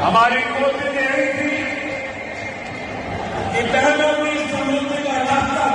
हमारी कोशिश यही थी कि बहनों की समृद्धि का रास्ता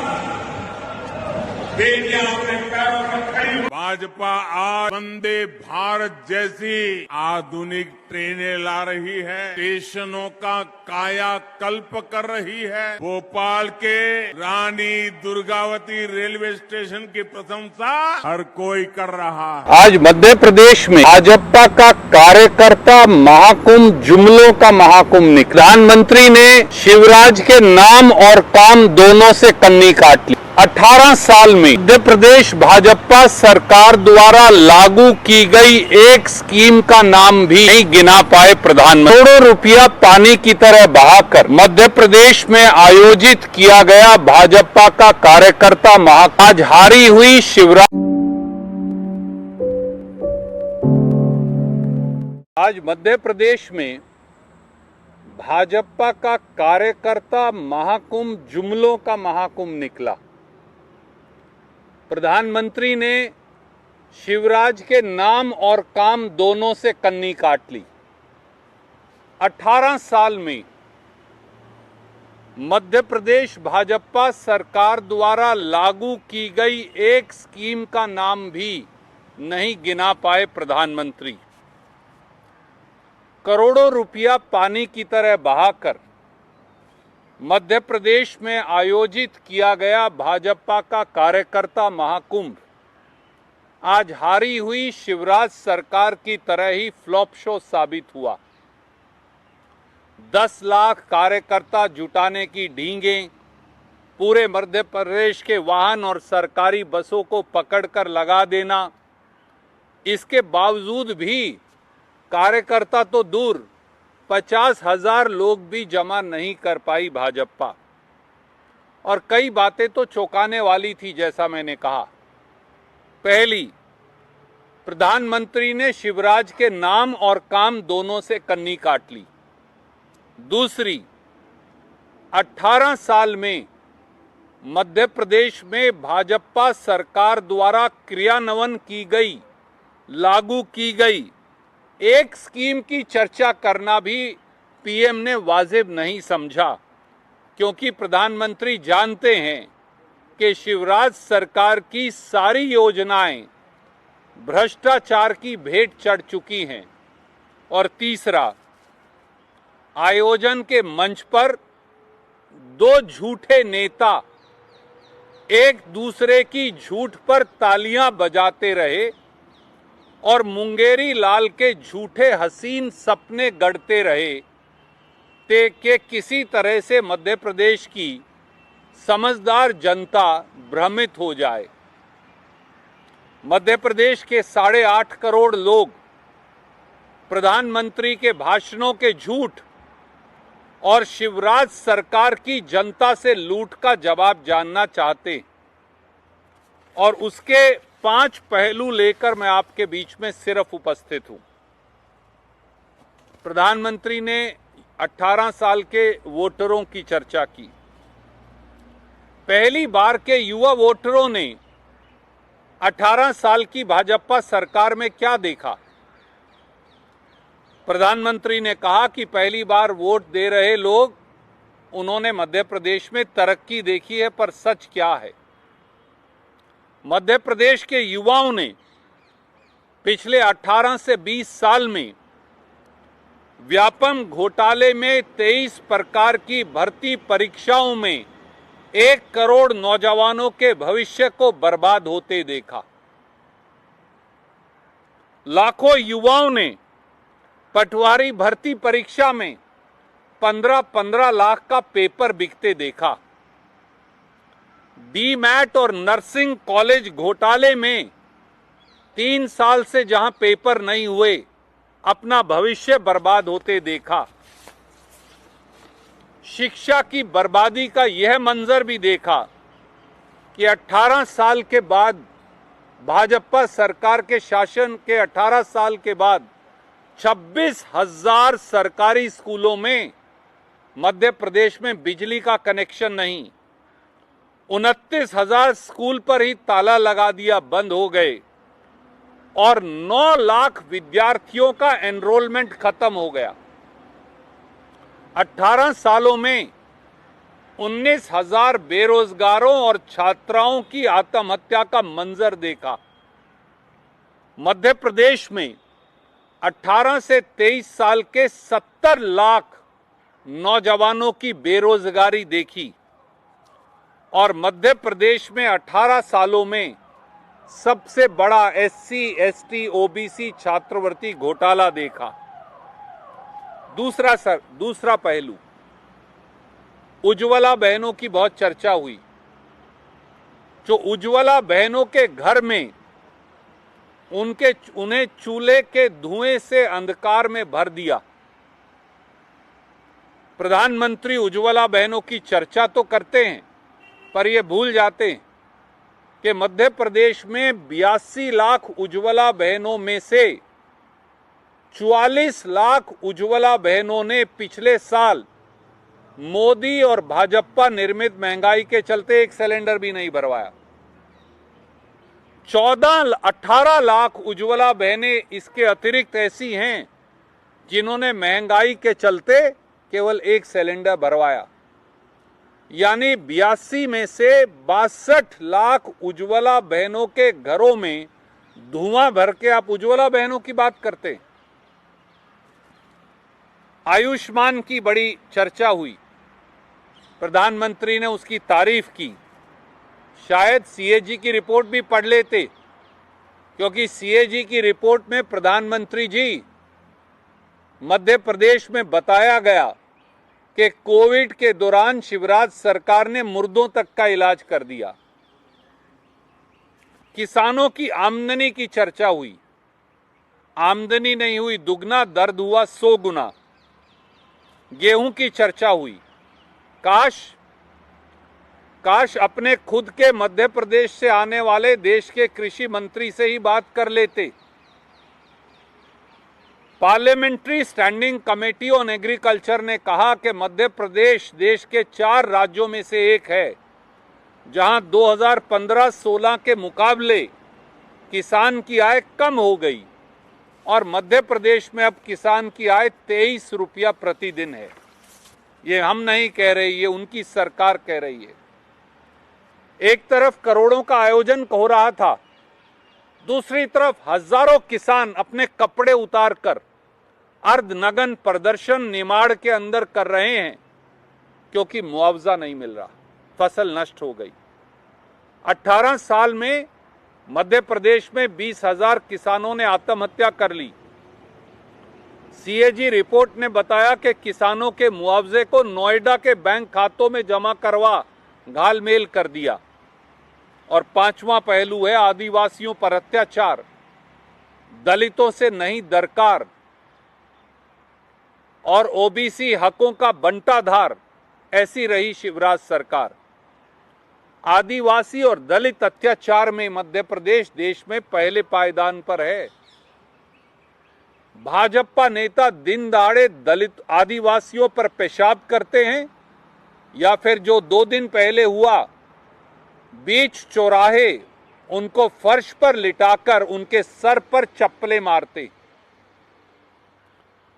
बेटियां अपने पैरों पर खड़ी। भाजपा आज वंदे भारत जैसी आधुनिक ट्रेनें ला रही है, स्टेशनों का कायाकल्प कर रही है। भोपाल के रानी दुर्गावती रेलवे स्टेशन की प्रशंसा हर कोई कर रहा है। आज मध्य प्रदेश में भाजपा का कार्यकर्ता महाकुंभ, जुमलों का महाकुंभ निकला। प्रधानमंत्री ने शिवराज के नाम और काम दोनों से कन्नी काट ली। 18 साल में मध्य प्रदेश भाजपा सरकार द्वारा लागू की गई एक स्कीम का नाम भी नहीं गिना पाए प्रधानमंत्री। करोड़ों रुपया पानी की तरह बहाकर मध्य प्रदेश में आयोजित किया गया भाजपा का कार्यकर्ता आज हारी हुई शिवराज। आज मध्य प्रदेश में भाजपा का कार्यकर्ता महाकुंभ, जुमलों का महाकुंभ निकला। प्रधानमंत्री ने शिवराज के नाम और काम दोनों से कन्नी काट ली। 18 साल में मध्य प्रदेश भाजपा सरकार द्वारा लागू की गई एक स्कीम का नाम भी नहीं गिना पाए प्रधानमंत्री। करोड़ों रुपया पानी की तरह बहाकर मध्य प्रदेश में आयोजित किया गया भाजपा का कार्यकर्ता महाकुंभ आज हारी हुई शिवराज सरकार की तरह ही फ्लॉप शो साबित हुआ। 10 लाख कार्यकर्ता जुटाने की ढींगें, पूरे मध्य प्रदेश के वाहन और सरकारी बसों को पकड़कर लगा देना, इसके बावजूद भी कार्यकर्ता तो दूर 50,000 लोग भी जमा नहीं कर पाई भाजपा। और कई बातें तो चौंकाने वाली थी, जैसा मैंने कहा। पहली, प्रधानमंत्री ने शिवराज के नाम और काम दोनों से कन्नी काट ली। दूसरी, 18 साल में मध्य प्रदेश में भाजपा सरकार द्वारा क्रियान्वयन की गई, लागू की गई एक स्कीम की चर्चा करना भी पीएम ने वाजिब नहीं समझा, क्योंकि प्रधानमंत्री जानते हैं कि शिवराज सरकार की सारी योजनाएं भ्रष्टाचार की भेंट चढ़ चुकी हैं। और तीसरा, आयोजन के मंच पर 2 झूठे नेता एक दूसरे की झूठ पर तालियां बजाते रहे और मुंगेरी लाल के झूठे हसीन सपने गढ़ते रहे कि किसी तरह से मध्य प्रदेश की समझदार जनता भ्रमित हो जाए। मध्य प्रदेश के 8.5 करोड़ लोग प्रधानमंत्री के भाषणों के झूठ और शिवराज सरकार की जनता से लूट का जवाब जानना चाहते, और उसके 5 पहलू लेकर मैं आपके बीच में सिर्फ उपस्थित हूं। प्रधानमंत्री ने 18 साल के वोटरों की चर्चा की। पहली बार के युवा वोटरों ने 18 साल की भाजपा सरकार में क्या देखा? प्रधानमंत्री ने कहा कि पहली बार वोट दे रहे लोग, उन्होंने मध्य प्रदेश में तरक्की देखी है, पर सच क्या है? मध्य प्रदेश के युवाओं ने पिछले 18 से 20 साल में व्यापम घोटाले में 23 प्रकार की भर्ती परीक्षाओं में 1 करोड़ नौजवानों के भविष्य को बर्बाद होते देखा। लाखों युवाओं ने पटवारी भर्ती परीक्षा में 15-15 लाख का पेपर बिकते देखा। डीमैट और नर्सिंग कॉलेज घोटाले में 3 साल से जहां पेपर नहीं हुए, अपना भविष्य बर्बाद होते देखा। शिक्षा की बर्बादी का यह मंजर भी देखा कि 18 साल के बाद, भाजपा सरकार के शासन के 18 साल के बाद 26,000 सरकारी स्कूलों में मध्य प्रदेश में बिजली का कनेक्शन नहीं। 29,000 स्कूल पर ही ताला लगा दिया, बंद हो गए, और 9 लाख विद्यार्थियों का एनरोलमेंट खत्म हो गया। 18 सालों में 19,000 बेरोजगारों और छात्राओं की आत्महत्या का मंजर देखा। मध्य प्रदेश में 18 से 23 साल के 70 लाख नौजवानों की बेरोजगारी देखी और मध्य प्रदेश में 18 सालों में सबसे बड़ा एससी, एसटी, ओबीसी छात्रवृत्ति घोटाला देखा। दूसरा पहलू, उज्ज्वला बहनों की बहुत चर्चा हुई। जो उज्ज्वला बहनों के घर में उन्हें चूल्हे के धुएं से अंधकार में भर दिया। प्रधानमंत्री उज्ज्वला बहनों की चर्चा तो करते हैं, पर ये भूल जाते हैं कि मध्य प्रदेश में 82 लाख उज्ज्वला बहनों में से 44 लाख उज्ज्वला बहनों ने पिछले साल मोदी और भाजपा निर्मित महंगाई के चलते एक सिलेंडर भी नहीं भरवाया। 18 लाख उज्ज्वला बहनें इसके अतिरिक्त ऐसी हैं जिन्होंने महंगाई के चलते केवल एक सिलेंडर भरवाया। यानी 82 में से 62 लाख उज्ज्वला बहनों के घरों में धुआं भर के आप उज्ज्वला बहनों की बात करते हैं। आयुष्मान की बड़ी चर्चा हुई, प्रधानमंत्री ने उसकी तारीफ की। शायद सीएजी की रिपोर्ट भी पढ़ लेते, क्योंकि सीएजी की रिपोर्ट में प्रधानमंत्री जी मध्य प्रदेश में बताया गया कि कोविड के दौरान शिवराज सरकार ने मुर्दों तक का इलाज कर दिया। किसानों की आमदनी की चर्चा हुई। आमदनी नहीं हुई दुगना, दर्द हुआ 100 गुना। गेहूं की चर्चा हुई। काश अपने खुद के मध्य प्रदेश से आने वाले देश के कृषि मंत्री से ही बात कर लेते। Parliamentary standing committee on agriculture ने कहा कि मध्य प्रदेश देश के 4 राज्यों में से एक है जहां 2015-16 के मुकाबले किसान की आय कम हो गई और मध्य प्रदेश में अब किसान की आय 23 रुपया प्रतिदिन है। ये हम नहीं कह रहे, ये उनकी सरकार कह रही है। एक तरफ करोड़ों का आयोजन हो रहा था, दूसरी तरफ हजारों किसान अपने कपड़े उतारकर अर्धनग्न प्रदर्शन निमाड़ के अंदर कर रहे हैं क्योंकि मुआवजा नहीं मिल रहा, फसल नष्ट हो गई। 18 साल में मध्य प्रदेश में 20,000 किसानों ने आत्महत्या कर ली। सीएजी रिपोर्ट ने बताया कि किसानों के मुआवजे को नोएडा के बैंक खातों में जमा करवा घालमेल कर दिया। और 5वां पहलू है आदिवासियों पर अत्याचार। दलितों से नहीं दरकार और ओबीसी हकों का बंटाधार, ऐसी रही शिवराज सरकार। आदिवासी और दलित अत्याचार में मध्य प्रदेश देश में पहले पायदान पर है। भाजपा नेता दिन दहाड़े दलित आदिवासियों पर पेशाब करते हैं या फिर जो 2 दिन पहले हुआ, बीच चौराहे उनको फर्श पर लिटाकर उनके सर पर चप्पलें मारते।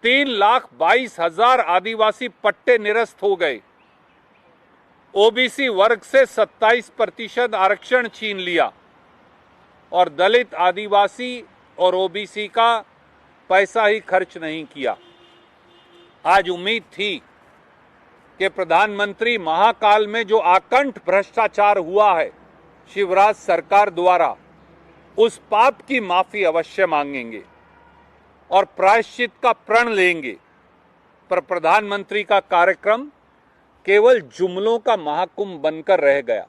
3,22,000 आदिवासी पट्टे निरस्त हो गए। ओबीसी वर्ग से 27% आरक्षण छीन लिया और दलित, आदिवासी और ओबीसी का पैसा ही खर्च नहीं किया। आज उम्मीद थी कि प्रधानमंत्री महाकाल में जो आकंठ भ्रष्टाचार हुआ है शिवराज सरकार द्वारा, उस पाप की माफी अवश्य मांगेंगे और प्रायश्चित का प्रण लेंगे। पर प्रधानमंत्री का कार्यक्रम केवल जुमलों का महाकुंभ बनकर रह गया।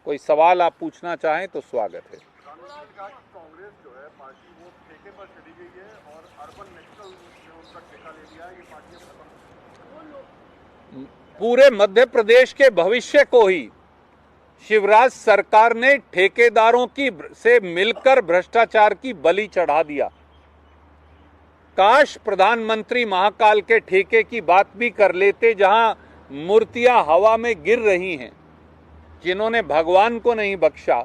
कोई सवाल आप पूछना चाहें तो स्वागत है। कांग्रेस जो है पार्टी वो ठेके पर चली गई है और अर्बन नेशनल ने उनका ठेका ले लिया है। ये पार्टी खत्म। पूरे मध्य प्रदेश के भविष्य को ही शिवराज सरकार ने ठेकेदारों की से मिलकर भ्रष्टाचार की बलि चढ़ा दिया। काश प्रधानमंत्री महाकाल के ठेके की बात भी कर लेते, जहां मूर्तियां हवा में गिर रही हैं। जिन्होंने भगवान को नहीं बख्शा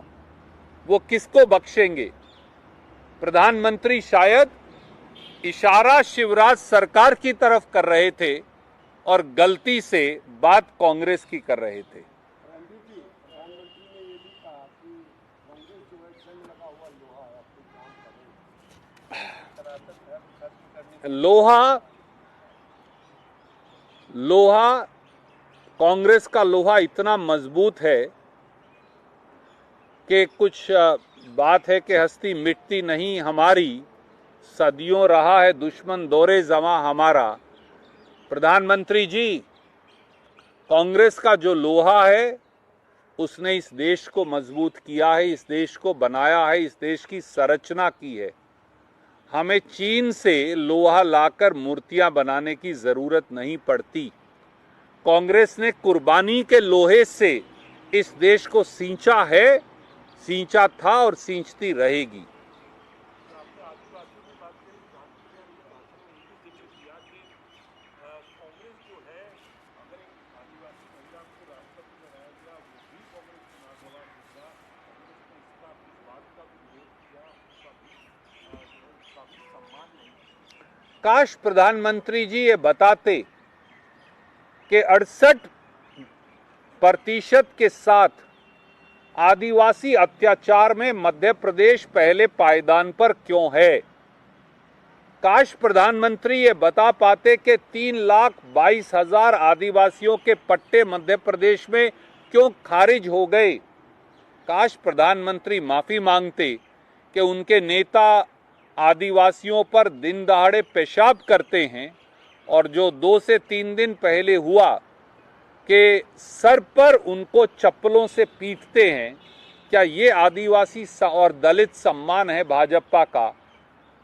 वो किसको बख्शेंगे। प्रधानमंत्री शायद इशारा शिवराज सरकार की तरफ कर रहे थे और गलती से बात कांग्रेस की कर रहे थे। प्रधानमंत्री ने ये भी कहा कि कांग्रेस जो है जंग लगा हुआ लोहा है, अपने काम करें। लोहा कांग्रेस का लोहा इतना मजबूत है कि कुछ बात है कि हस्ती मिटती नहीं हमारी, सदियों रहा है दुश्मन दौरे जमा हमारा। प्रधानमंत्री जी, कांग्रेस का जो लोहा है उसने इस देश को मजबूत किया है, इस देश को बनाया है, इस देश की संरचना की है। हमें चीन से लोहा लाकर मूर्तियां बनाने की जरूरत नहीं पड़ती। कांग्रेस ने कुर्बानी के लोहे से इस देश को सींचा है, सींचा था और सींचती रहेगी। काश प्रधानमंत्री जी ये बताते कि 68% के साथ आदिवासी अत्याचार में मध्य प्रदेश पहले पायदान पर क्यों है। काश प्रधानमंत्री ये बता पाते कि 3,22,000 आदिवासियों के पट्टे मध्य प्रदेश में क्यों खारिज हो गए। काश प्रधानमंत्री माफी मांगते कि उनके नेता आदिवासियों पर दिन दहाड़े पेशाब करते हैं और जो 2 से 3 दिन पहले हुआ कि सर पर उनको चप्पलों से पीटते हैं। क्या ये आदिवासी और दलित सम्मान है भाजपा का?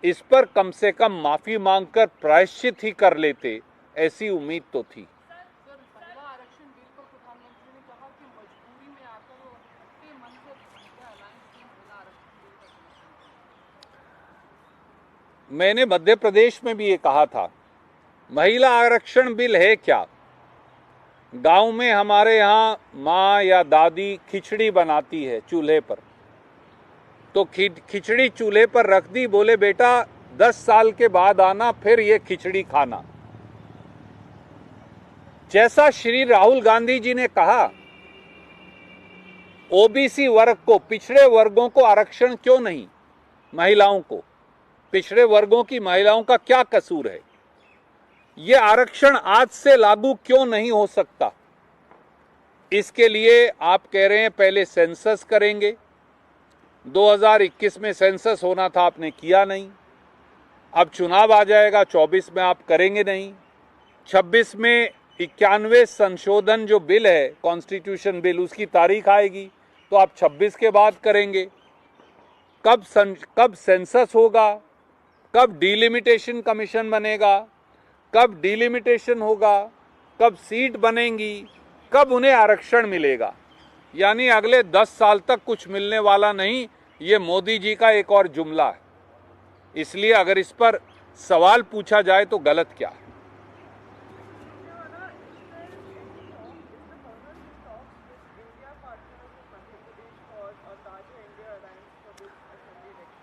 इस पर कम से कम माफी मांगकर प्रायश्चित ही कर लेते, ऐसी उम्मीद तो थी। महिला आरक्षण बिल पर प्रधानमंत्री ने कहा कि मजबूरी में आकर वो खट्टे मन से महिला अलायंस की महिला आरक्षण बिल का समर्थन। मैंने मध्य प्रदेश में भी ये कहा था, महिला आरक्षण बिल है क्या? गांव में हमारे यहाँ माँ या दादी खिचड़ी बनाती है चूल्हे पर, तो खिचड़ी चूल्हे पर रख दी, बोले बेटा 10 साल के बाद आना फिर ये खिचड़ी खाना। जैसा श्री राहुल गांधी जी ने कहा, ओबीसी वर्ग को, पिछड़े वर्गों को आरक्षण क्यों नहीं? महिलाओं को, पिछड़े वर्गों की महिलाओं का क्या कसूर है? यह आरक्षण आज से लागू क्यों नहीं हो सकता? इसके लिए आप कह रहे हैं पहले सेंसस करेंगे। 2021 में सेंसस होना था, आपने किया नहीं। अब चुनाव आ जाएगा, 24 में आप करेंगे नहीं। 26 में 91 संशोधन जो बिल है, कॉन्स्टिट्यूशन बिल, उसकी तारीख आएगी, तो आप 26 के बाद करेंगे। कब सेंसस होगा? कब डिलिमिटेशन कमीशन बनेगा? कब डिलिमिटेशन होगा? कब सीट बनेंगी? कब उन्हें आरक्षण मिलेगा? यानी अगले 10 साल तक कुछ मिलने वाला नहीं। ये मोदी जी का एक और जुमला है। इसलिए अगर इस पर सवाल पूछा जाए तो गलत क्या है?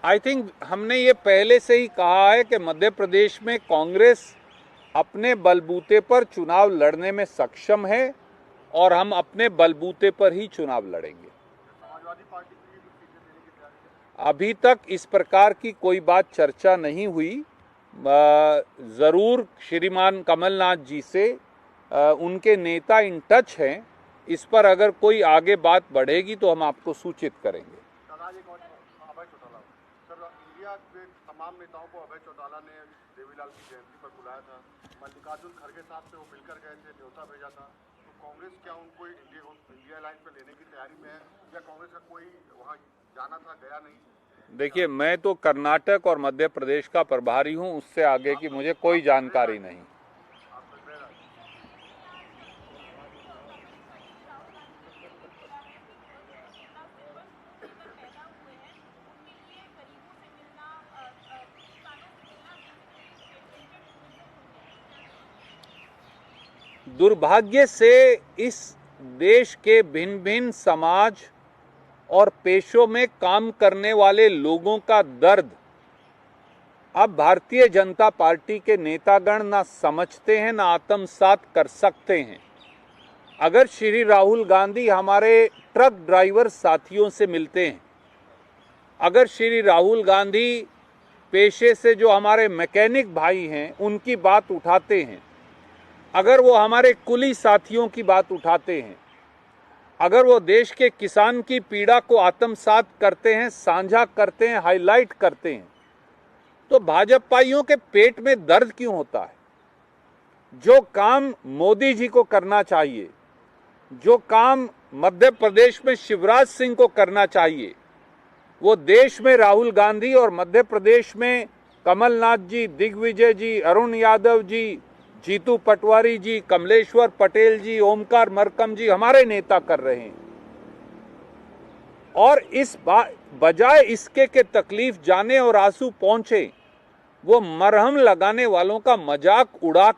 आई थिंक हमने ये पहले से ही कहा है कि मध्य प्रदेश में कांग्रेस अपने बलबूते पर चुनाव लड़ने में सक्षम है और हम अपने बलबूते पर ही चुनाव लड़ेंगे। समाजवादी पार्टी के लिए भी सीटें देने की तैयारी है? अभी तक इस प्रकार की कोई बात चर्चा नहीं हुई। जरूर श्रीमान कमलनाथ जी से उनके नेता इन टच हैं। इस पर अगर कोई आगे बात बढ़ेगी तो हम आपको सूचित करेंगे। आज एक और अभय चौटाला सर, इंडिया के तमाम नेताओं को अभय चौटाला ने देवीलाल की जयंती पर बुलाया था। मल्लिकार्जुन खड़गे साहब से वो मिलकर गए थे, न्योता भेजा था। तो कांग्रेस क्या उनको इंडिया लाइन पर लेने की तैयारी में है, या कांग्रेस का कोई वहाँ जाना था, गया नहीं? देखिए, मैं तो कर्नाटक और मध्य प्रदेश का प्रभारी हूं, उससे आगे की मुझे कोई जानकारी नहीं। दुर्भाग्य से इस देश के भिन्न भिन्न समाज और पेशों में काम करने वाले लोगों का दर्द अब भारतीय जनता पार्टी के नेतागण ना समझते हैं ना आत्मसात कर सकते हैं। अगर श्री राहुल गांधी हमारे ट्रक ड्राइवर साथियों से मिलते हैं, अगर श्री राहुल गांधी पेशे से जो हमारे मैकेनिक भाई हैं उनकी बात उठाते हैं, अगर वो हमारे कुली साथियों की बात उठाते हैं, अगर वो देश के किसान की पीड़ा को आत्मसात करते हैं, साझा करते हैं, हाईलाइट करते हैं, तो भाजपाइयों के पेट में दर्द क्यों होता है? जो काम मोदी जी को करना चाहिए, जो काम मध्य प्रदेश में शिवराज सिंह को करना चाहिए, वो देश में राहुल गांधी और मध्य प्रदेश में कमलनाथ जी, दिग्विजय जी, अरुण यादव जी, जीतू पटवारी जी, कमलेश्वर पटेल जी, ओमकार मरकम जी हमारे नेता कर रहे हैं। और इस बजाय इसके कि तकलीफ जाने और आंसू पहुंचे, वो मरहम लगाने वालों का मजाक उड़ा